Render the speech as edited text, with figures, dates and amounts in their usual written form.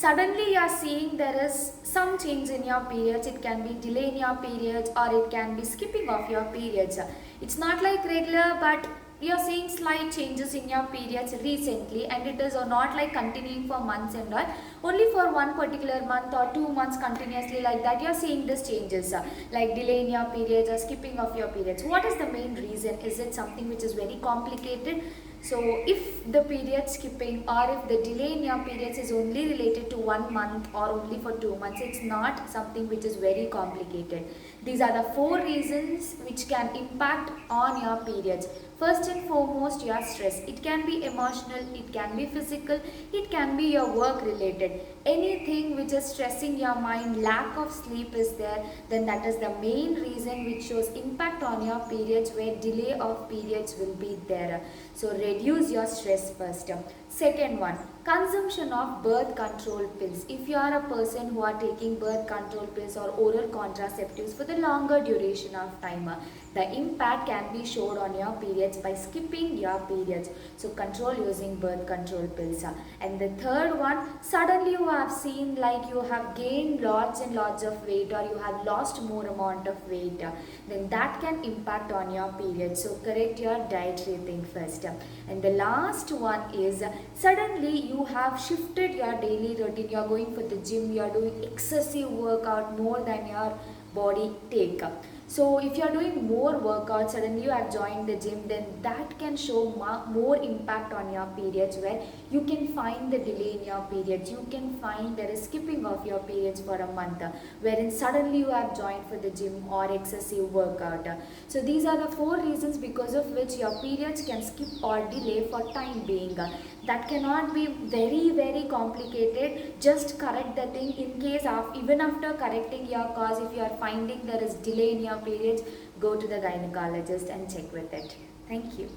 suddenly you are seeing there is some change in your periods. It can be delay in your periods, or it can be skipping of your periods. It's not like regular, but you're seeing slight changes in your periods recently, and it is not like continuing for months and all. Only for one particular month or 2 months continuously like that you're seeing these changes, like delay in your periods or skipping of your periods. What is the main reason? Is it something which is very complicated? So if the period skipping or if the delay in your periods is only related to 1 month or only for 2 months, it's not something which is very complicated. These are the 4 reasons which can impact on your periods. First and foremost, your stress. It can be emotional, it can be physical, it can be your work related. Anything which is stressing your mind, lack of sleep is there, then that is the main reason which shows impact on your periods, where delay of periods will be there. So reduce your stress first. Second one, consumption of birth control pills. If you are a person who are taking birth control pills or oral contraceptives for the longer duration of time, the impact can be showed on your periods by skipping your periods. So control using birth control pills. And the third one, suddenly you have seen like you have gained lots and lots of weight, or you have lost more amount of weight, then that can impact on your periods. So correct your dietary thing first. And the last one is, suddenly you have shifted your daily routine. You are going for the gym, you are doing excessive workout more than your body take. So if you are doing more workouts, suddenly you have joined the gym, then that can show more impact on your periods, where you can find the delay in your periods. You can find there is skipping of your periods for a month, wherein suddenly you have joined for the gym or excessive workout. So these are the 4 reasons because of which your periods can skip or delay for time being. That cannot be very complicated. Just correct the thing. In case of even after correcting your cause, if you are finding there is delay in your periods, go to the gynecologist and check with it. Thank you.